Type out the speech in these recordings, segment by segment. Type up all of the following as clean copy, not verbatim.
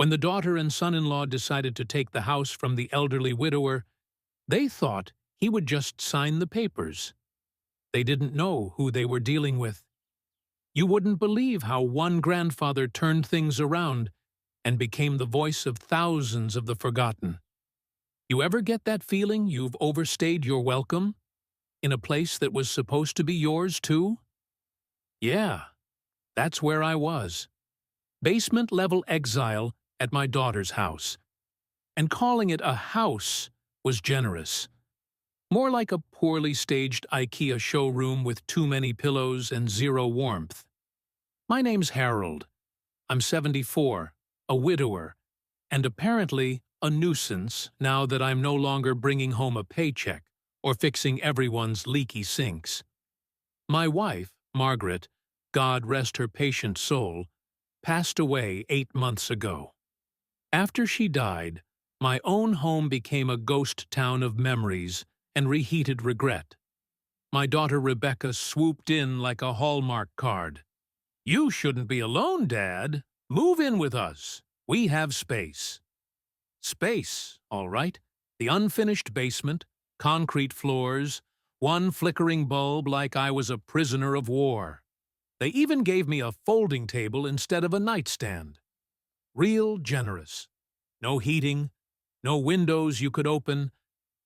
When the daughter and son-in-law decided to take the house from the elderly widower, they thought he would just sign the papers. They didn't know who they were dealing with. You wouldn't believe how one grandfather turned things around and became the voice of thousands of the forgotten. You ever get that feeling you've overstayed your welcome in a place that was supposed to be yours too? Yeah, that's where I was. Basement-level exile at my daughter's house. And calling it a house was generous. More like a poorly staged IKEA showroom with too many pillows and zero warmth. My name's Harold. I'm 74, a widower, and apparently a nuisance now that I'm no longer bringing home a paycheck or fixing everyone's leaky sinks. My wife, Margaret, God rest her patient soul, passed away 8 months ago. After she died, my own home became a ghost town of memories and reheated regret. My daughter Rebecca swooped in like a Hallmark card. "You shouldn't be alone, Dad. Move in with us. We have space." Space, all right. The unfinished basement, concrete floors, one flickering bulb like I was a prisoner of war. They even gave me a folding table instead of a nightstand. Real generous. No heating, no windows you could open,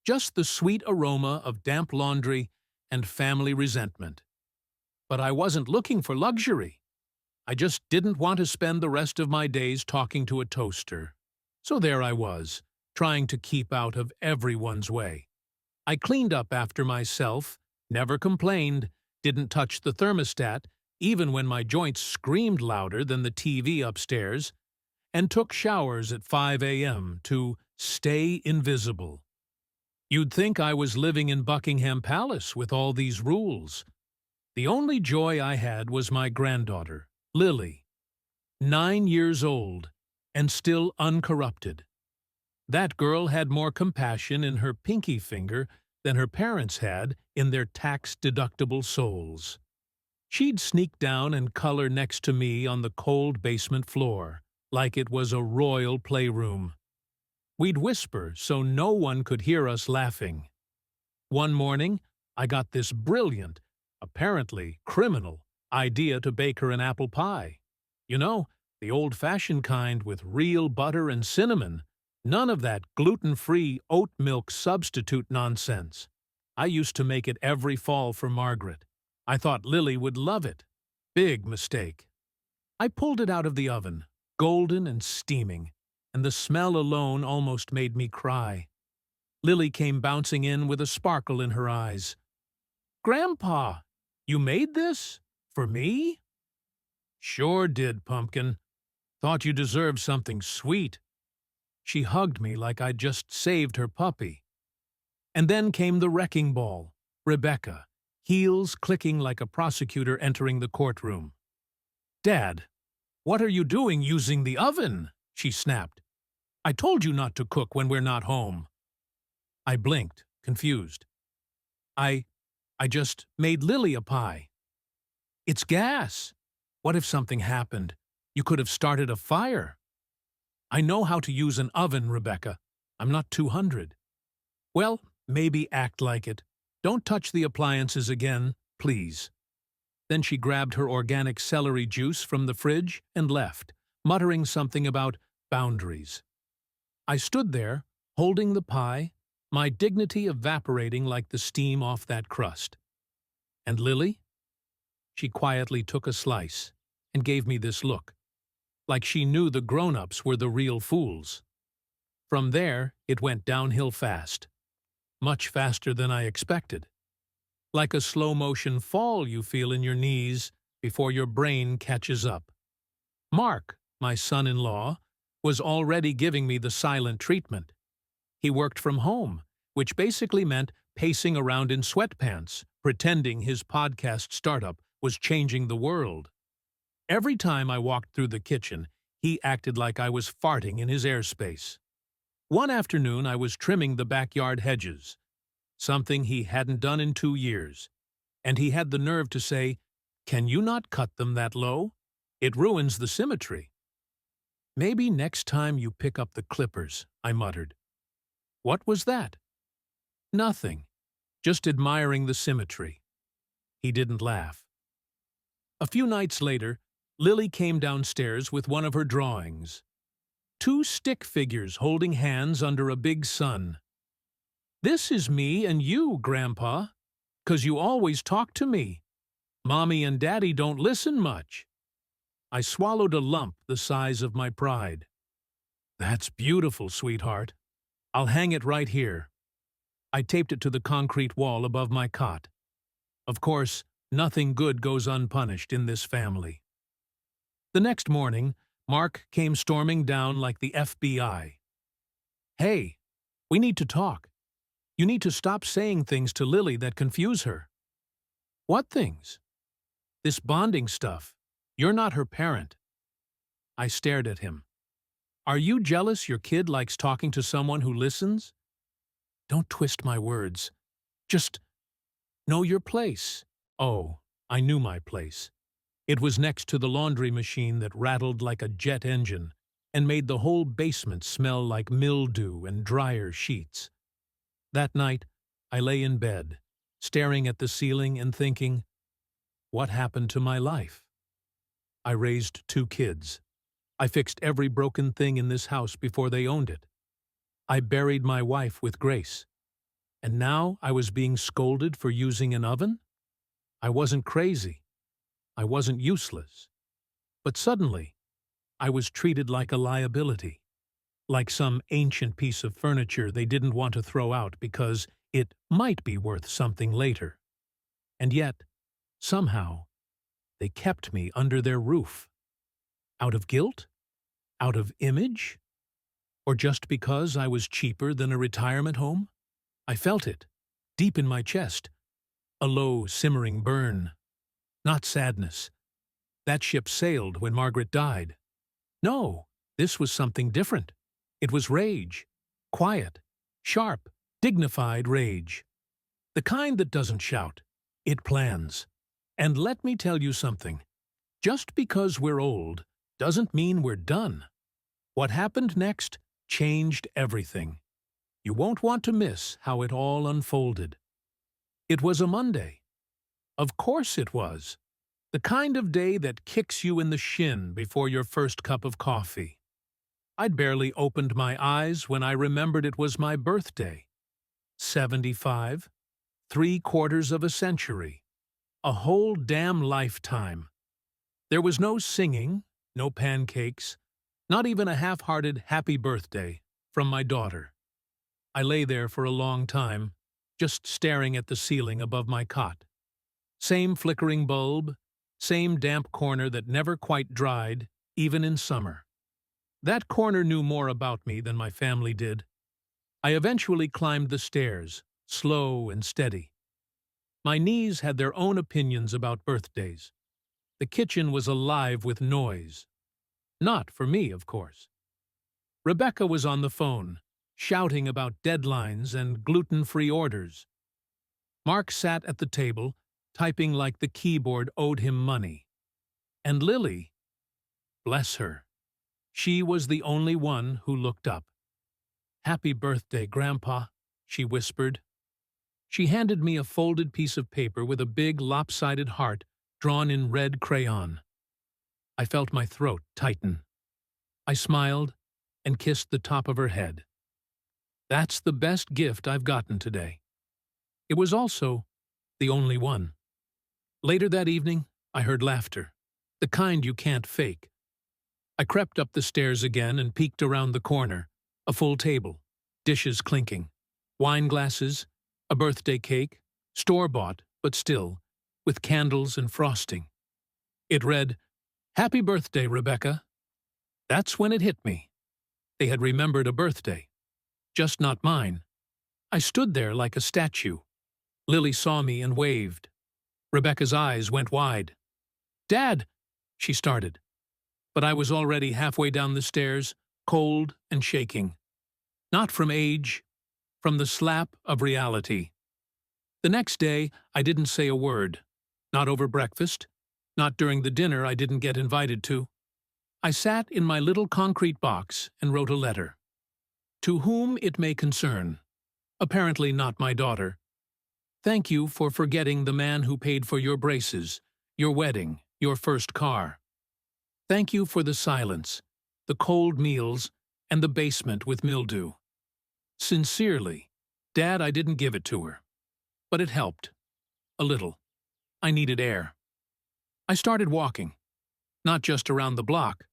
just the sweet aroma of damp laundry and family resentment. But I wasn't looking for luxury. I just didn't want to spend the rest of my days talking to a toaster. So there I was, trying to keep out of everyone's way. I cleaned up after myself, never complained, didn't touch the thermostat, even when my joints screamed louder than the TV upstairs, and took showers at 5 a.m. to stay invisible. You'd think I was living in Buckingham Palace with all these rules. The only joy I had was my granddaughter, Lily, 9 years old, and still uncorrupted. That girl had more compassion in her pinky finger than her parents had in their tax-deductible souls. She'd sneak down and color next to me on the cold basement floor, like it was a royal playroom. We'd whisper so no one could hear us laughing. One morning, I got this brilliant, apparently criminal, idea to bake her an apple pie. You know, the old-fashioned kind with real butter and cinnamon. None of that gluten-free oat milk substitute nonsense. I used to make it every fall for Margaret. I thought Lily would love it. Big mistake. I pulled it out of the oven, golden and steaming, and the smell alone almost made me cry. Lily came bouncing in with a sparkle in her eyes. "Grandpa, you made this? For me?" "Sure did, Pumpkin. Thought you deserved something sweet." She hugged me like I'd just saved her puppy. And then came the wrecking ball, Rebecca, heels clicking like a prosecutor entering the courtroom. "Dad, what are you doing using the oven?" she snapped. "I told you not to cook when we're not home." I blinked, confused. I just made Lily a pie." "It's gas. What if something happened? You could have started a fire." "I know how to use an oven, Rebecca. I'm not 200. "Well, maybe act like it. Don't touch the appliances again, please." Then she grabbed her organic celery juice from the fridge and left, muttering something about boundaries. I stood there, holding the pie, my dignity evaporating like the steam off that crust. "And Lily?" She quietly took a slice and gave me this look, like she knew the grown-ups were the real fools. From there, it went downhill fast. Much faster than I expected. Like a slow-motion fall you feel in your knees before your brain catches up. Mark, my son-in-law, was already giving me the silent treatment. He worked from home, which basically meant pacing around in sweatpants, pretending his podcast startup was changing the world. Every time I walked through the kitchen, he acted like I was farting in his airspace. One afternoon I was trimming the backyard hedges, something he hadn't done in 2 years, and he had the nerve to say, "Can you not cut them that low? It ruins the symmetry." Maybe next time you pick up the clippers, I muttered. What was that? Nothing. Just admiring the symmetry. He didn't laugh. A few nights later, Lily came downstairs with one of her drawings. Two stick figures holding hands under a big sun. This is me and you, Grandpa, 'cause you always talk to me. Mommy and Daddy don't listen much. I swallowed a lump the size of my pride. That's beautiful, sweetheart. I'll hang it right here. I taped it to the concrete wall above my cot. Of course, nothing good goes unpunished in this family. The next morning, Mark came storming down like the FBI. Hey, we need to talk. You need to stop saying things to Lily that confuse her. What things? This bonding stuff. You're not her parent. I stared at him. Are you jealous your kid likes talking to someone who listens? Don't twist my words. Just know your place. Oh, I knew my place. It was next to the laundry machine that rattled like a jet engine and made the whole basement smell like mildew and dryer sheets. That night, I lay in bed, staring at the ceiling and thinking, what happened to my life? I raised 2 kids. I fixed every broken thing in this house before they owned it. I buried my wife with grace. And now I was being scolded for using an oven? I wasn't crazy. I wasn't useless. But suddenly, I was treated like a liability, like some ancient piece of furniture they didn't want to throw out because it might be worth something later. And yet, somehow, they kept me under their roof. Out of guilt? Out of image? Or just because I was cheaper than a retirement home? I felt it, deep in my chest. A low, simmering burn. Not sadness. That ship sailed when Margaret died. No, this was something different. It was rage. Quiet, sharp, dignified rage. The kind that doesn't shout. It plans. And let me tell you something. Just because we're old doesn't mean we're done. What happened next changed everything. You won't want to miss how it all unfolded. It was a Monday. Of course it was. The kind of day that kicks you in the shin before your first cup of coffee. I'd barely opened my eyes when I remembered it was my birthday. 75, 3/4 of a century. A whole damn lifetime. There was no singing, no pancakes, not even a half-hearted happy birthday from my daughter. I lay there for a long time, just staring at the ceiling above my cot. Same flickering bulb, same damp corner that never quite dried, even in summer. That corner knew more about me than my family did. I eventually climbed the stairs, slow and steady. My knees had their own opinions about birthdays. The kitchen was alive with noise. Not for me, of course. Rebecca was on the phone, shouting about deadlines and gluten-free orders. Mark sat at the table, typing like the keyboard owed him money. And Lily, bless her, she was the only one who looked up. "Happy birthday, Grandpa," she whispered. She handed me a folded piece of paper with a big lopsided heart drawn in red crayon. I felt my throat tighten. I smiled and kissed the top of her head. That's the best gift I've gotten today. It was also the only one. Later that evening, I heard laughter, the kind you can't fake. I crept up the stairs again and peeked around the corner. A full table, dishes clinking, wine glasses, a birthday cake, store-bought, but still, with candles and frosting. It read, "Happy birthday, Rebecca." That's when it hit me. They had remembered a birthday, just not mine. I stood there like a statue. Lily saw me and waved. Rebecca's eyes went wide. "Dad," she started. But I was already halfway down the stairs, cold and shaking. Not from age, from the slap of reality. The next day, I didn't say a word. Not over breakfast, not during the dinner I didn't get invited to. I sat in my little concrete box and wrote a letter. To whom it may concern. Apparently not my daughter. Thank you for forgetting the man who paid for your braces, your wedding, your first car. Thank you for the silence, the cold meals, and the basement with mildew. Sincerely, Dad, I didn't give it to her. But it helped. A little. I needed air. I started walking. Not just around the block.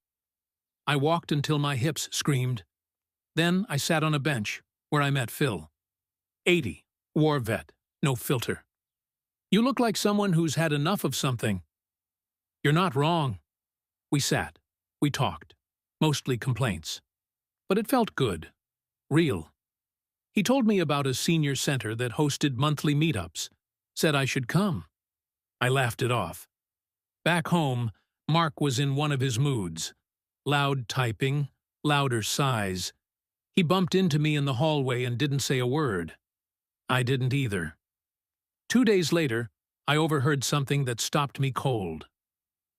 I walked until my hips screamed. Then I sat on a bench where I met Phil. 80, war vet, no filter. You look like someone who's had enough of something. You're not wrong. We sat. We talked. Mostly complaints. But it felt good. Real. He told me about a senior center that hosted monthly meetups. Said I should come. I laughed it off. Back home, Mark was in one of his moods. Loud typing, louder sighs. He bumped into me in the hallway and didn't say a word. I didn't either. 2 days later, I overheard something that stopped me cold.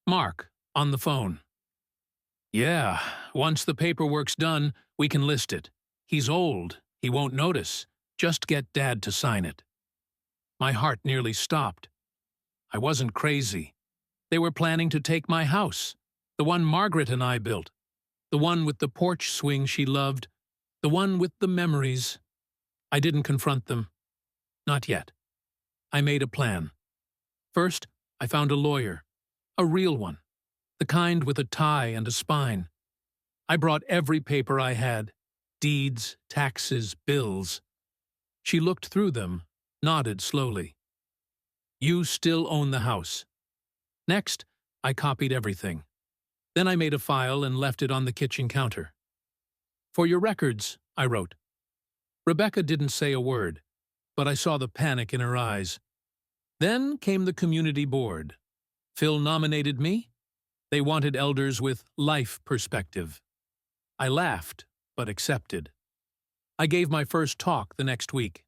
Mark, on the phone. Yeah, once the paperwork's done, we can list it. He's old. He won't notice. Just get Dad to sign it. My heart nearly stopped. I wasn't crazy. They were planning to take my house, the one Margaret and I built, the one with the porch swing she loved, the one with the memories. I didn't confront them. Not yet. I made a plan. First, I found a lawyer. A real one. The kind with a tie and a spine. I brought every paper I had. Deeds, taxes, bills. She looked through them, nodded slowly. You still own the house. Next, I copied everything. Then I made a file and left it on the kitchen counter. For your records, I wrote. Rebecca didn't say a word, but I saw the panic in her eyes. Then came the community board. Phil nominated me. They wanted elders with life perspective. I laughed, but accepted. I gave my first talk the next week.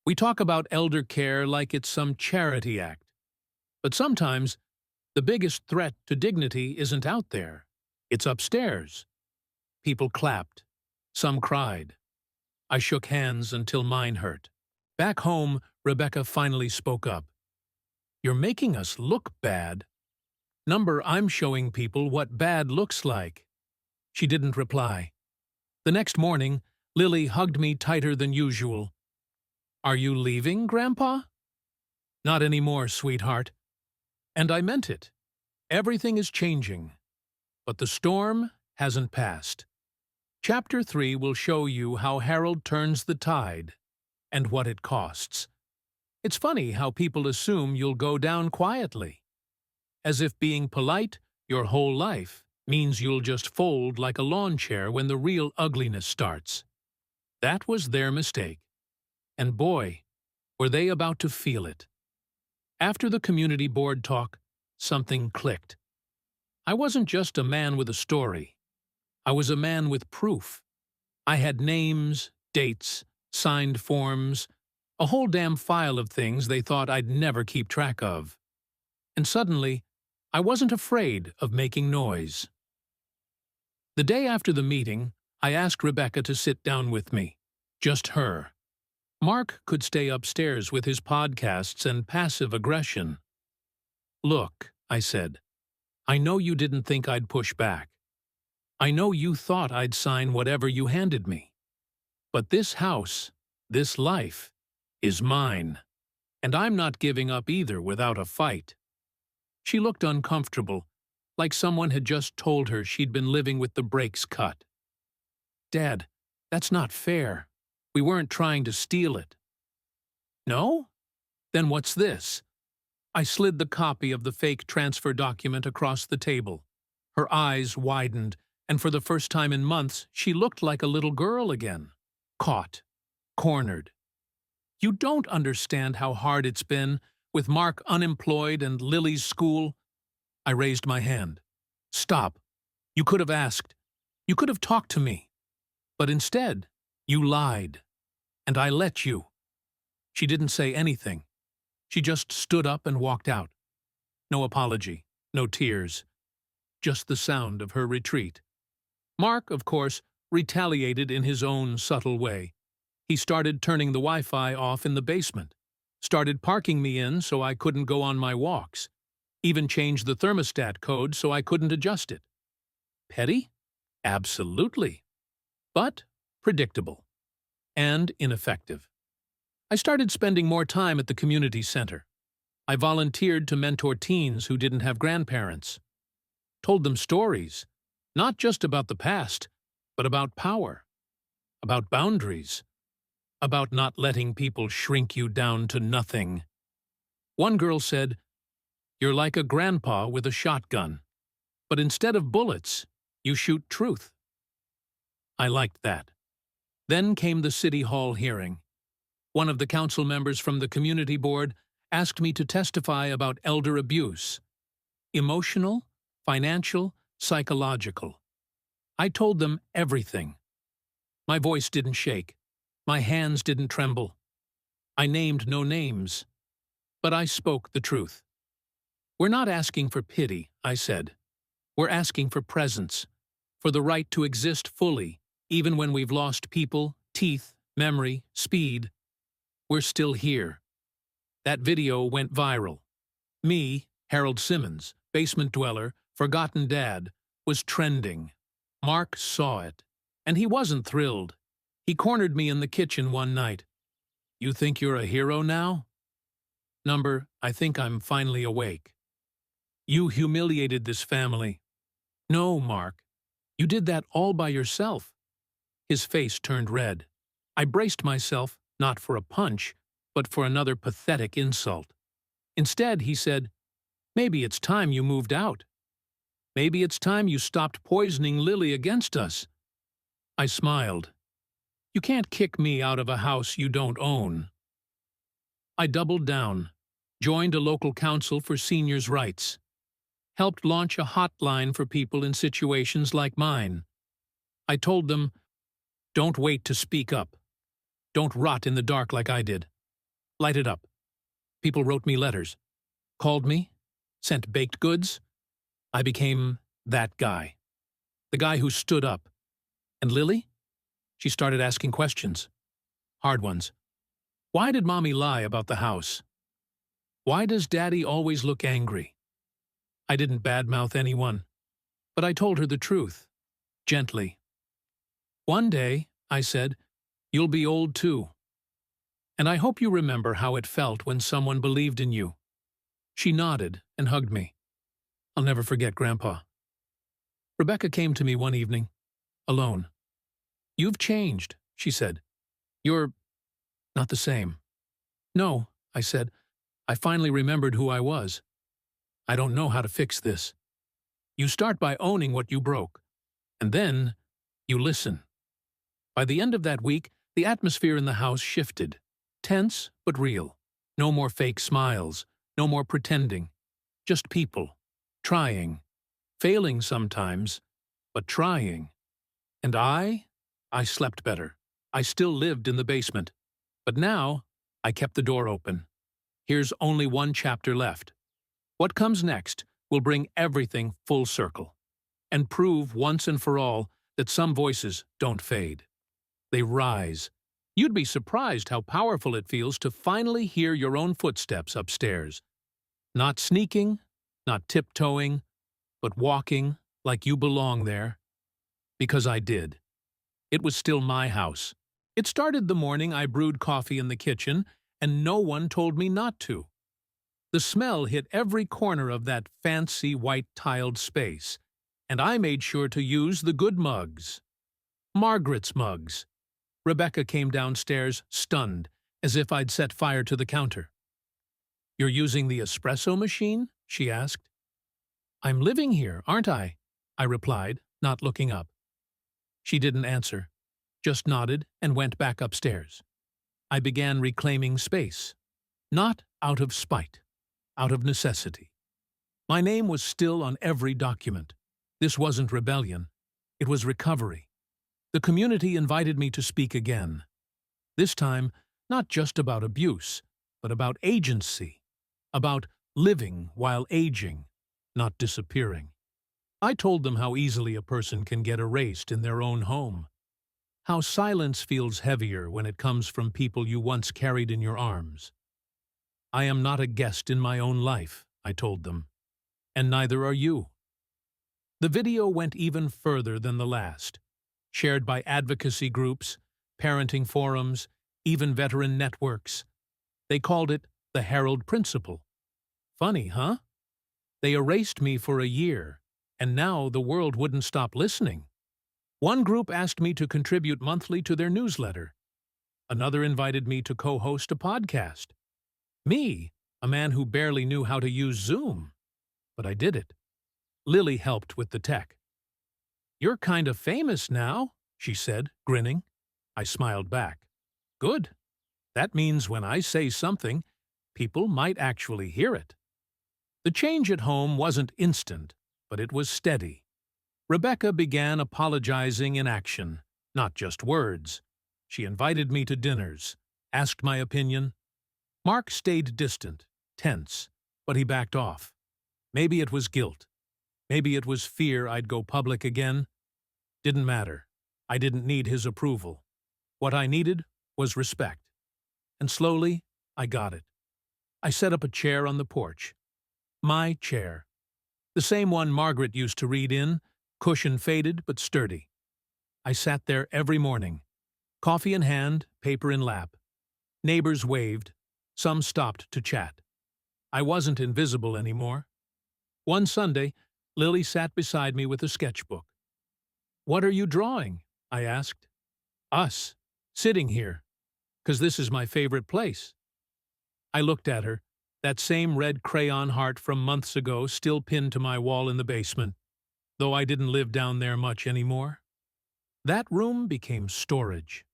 We talk about elder care like it's some charity act. But sometimes, the biggest threat to dignity isn't out there. It's upstairs. People clapped. Some cried. I shook hands until mine hurt. Back home, Rebecca finally spoke up. You're making us look bad. Number, I'm showing people what bad looks like. She didn't reply. The next morning, Lily hugged me tighter than usual. Are you leaving, Grandpa? Not anymore, sweetheart. And I meant it. Everything is changing. But the storm hasn't passed. Chapter 3 will show you how Harold turns the tide and what it costs. It's funny how people assume you'll go down quietly. As if being polite your whole life means you'll just fold like a lawn chair when the real ugliness starts. That was their mistake. And boy, were they about to feel it. After the community board talk, something clicked. I wasn't just a man with a story. I was a man with proof. I had names, dates, signed forms, a whole damn file of things they thought I'd never keep track of. And suddenly, I wasn't afraid of making noise. The day after the meeting, I asked Rebecca to sit down with me. Just her. Mark could stay upstairs with his podcasts and passive aggression. Look, I said, I know you didn't think I'd push back. I know you thought I'd sign whatever you handed me. But this house, this life, is mine. And I'm not giving up either without a fight. She looked uncomfortable, like someone had just told her she'd been living with the brakes cut. Dad, that's not fair. We weren't trying to steal it. No? Then what's this? I slid the copy of the fake transfer document across the table. Her eyes widened, and for the first time in months, she looked like a little girl again. Caught. Cornered. You don't understand how hard it's been, with Mark unemployed and Lily's school. I raised my hand. Stop. You could have asked. You could have talked to me. But instead, you lied. And I let you. She didn't say anything. She just stood up and walked out. No apology. No tears. just the sound of her retreat. Mark, of course, retaliated in his own subtle way. He started turning the Wi-Fi off in the basement, started parking me in so I couldn't go on my walks, even changed the thermostat code so I couldn't adjust it. Petty? Absolutely. But predictable. And ineffective. I started spending more time at the community center. I volunteered to mentor teens who didn't have grandparents. Told them stories, not just about the past, but about power, about boundaries, about not letting people shrink you down to nothing. One girl said, "You're like a grandpa with a shotgun, but instead of bullets, you shoot truth." I liked that. Then came the City Hall hearing. One of the council members from the community board asked me to testify about elder abuse. Emotional, financial, psychological. I told them everything. My voice didn't shake. My hands didn't tremble. I named no names. But I spoke the truth. We're not asking for pity, I said. We're asking for presence, for the right to exist fully, even when we've lost people, teeth, memory, speed. We're still here. That video went viral. Me, Harold Simmons, basement dweller, forgotten dad, was trending. Mark saw it, and he wasn't thrilled. He cornered me in the kitchen one night. "You think you're a hero now?" Number, I think I'm finally awake. "You humiliated this family." "No, Mark. You did that all by yourself." His face turned red. I braced myself, not for a punch, but for another pathetic insult. Instead, he said, "Maybe it's time you moved out. Maybe it's time you stopped poisoning Lily against us." I smiled. "You can't kick me out of a house you don't own." I doubled down, joined a local council for seniors' rights, helped launch a hotline for people in situations like mine. I told them, "Don't wait to speak up. Don't rot in the dark like I did. Light it up." People wrote me letters, called me, sent baked goods. I became that guy. The guy who stood up. And Lily? She started asking questions. Hard ones. Why did Mommy lie about the house? Why does Daddy always look angry? I didn't badmouth anyone, but I told her the truth, gently. "One day," I said, "you'll be old too. And I hope you remember how it felt when someone believed in you." She nodded and hugged me. I'll never forget Grandpa. Rebecca came to me one evening, alone. "You've changed," she said. "You're not the same." "No," I said. "I finally remembered who I was. I don't know how to fix this." "You start by owning what you broke, and then you listen." By the end of that week, the atmosphere in the house shifted. Tense, but real. No more fake smiles, no more pretending. Just people, trying, failing sometimes, but trying. And I slept better. I still lived in the basement. But now, I kept the door open. Here's only one chapter left. What comes next will bring everything full circle, and prove once and for all that some voices don't fade. They rise. You'd be surprised how powerful it feels to finally hear your own footsteps upstairs. Not sneaking, not tiptoeing, but walking like you belong there. Because I did. It was still my house. It started the morning I brewed coffee in the kitchen, and no one told me not to. The smell hit every corner of that fancy white-tiled space, and I made sure to use the good mugs. Margaret's mugs. Rebecca came downstairs, stunned, as if I'd set fire to the counter. "You're using the espresso machine?" she asked. "I'm living here, aren't I?" I replied, not looking up. She didn't answer, just nodded and went back upstairs. I began reclaiming space, not out of spite, out of necessity. My name was still on every document. This wasn't rebellion. It was recovery. The community invited me to speak again. This time, not just about abuse, but about agency, about living while aging, not disappearing. I told them how easily a person can get erased in their own home, how silence feels heavier when it comes from people you once carried in your arms. I am not a guest in my own life, I told them, and neither are you. The video went even further than the last, shared by advocacy groups, parenting forums, even veteran networks. They called it the Herald Principle. Funny, huh? They erased me for a year, and now the world wouldn't stop listening. One group asked me to contribute monthly to their newsletter. Another invited me to co-host a podcast. Me, a man who barely knew how to use Zoom. But I did it. Lily helped with the tech. "You're kind of famous now," she said, grinning. I smiled back. "Good. That means when I say something, people might actually hear it." The change at home wasn't instant, but it was steady. Rebecca began apologizing in action, not just words. She invited me to dinners, asked my opinion. Mark stayed distant, tense, but he backed off. Maybe it was guilt. Maybe it was fear I'd go public again. Didn't matter. I didn't need his approval. What I needed was respect. And slowly, I got it. I set up a chair on the porch. My chair. The same one Margaret used to read in, cushion faded but sturdy. I sat there every morning, coffee in hand, paper in lap. Neighbors waved. Some stopped to chat. I wasn't invisible anymore. One Sunday, Lily sat beside me with a sketchbook. "What are you drawing?" I asked. "Us, sitting here, 'cause this is my favorite place." I looked at her, that same red crayon heart from months ago still pinned to my wall in the basement, though I didn't live down there much anymore. That room became storage.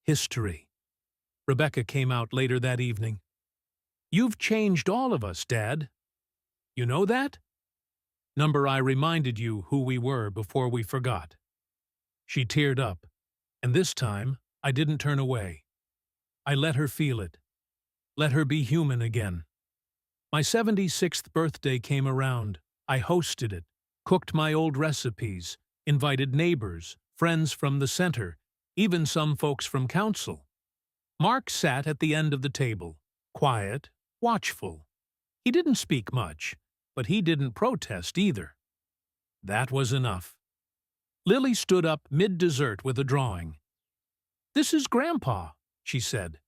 History. Rebecca came out later that evening. "You've changed all of us, Dad. You know that? Number I reminded you who we were before we forgot." She teared up, and this time I didn't turn away. I let her feel it. Let her be human again. My 76th birthday came around. I hosted it, cooked my old recipes, invited neighbors, friends from the center, even some folks from council. Mark sat at the end of the table, quiet, watchful. He didn't speak much, but he didn't protest either. That was enough. Lily stood up mid-dessert with a drawing. "This is Grandpa," she said,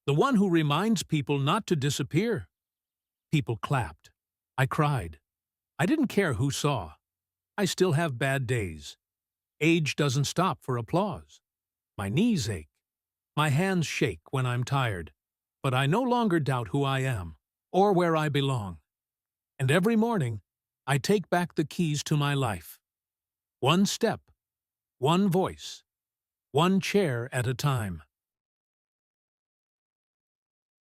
"the one who reminds people not to disappear." People clapped. I cried. I didn't care who saw. I still have bad days. Age doesn't stop for applause. My knees ache. My hands shake when I'm tired. But I no longer doubt who I am, or where I belong. And every morning, I take back the keys to my life. One step, one voice, one chair at a time.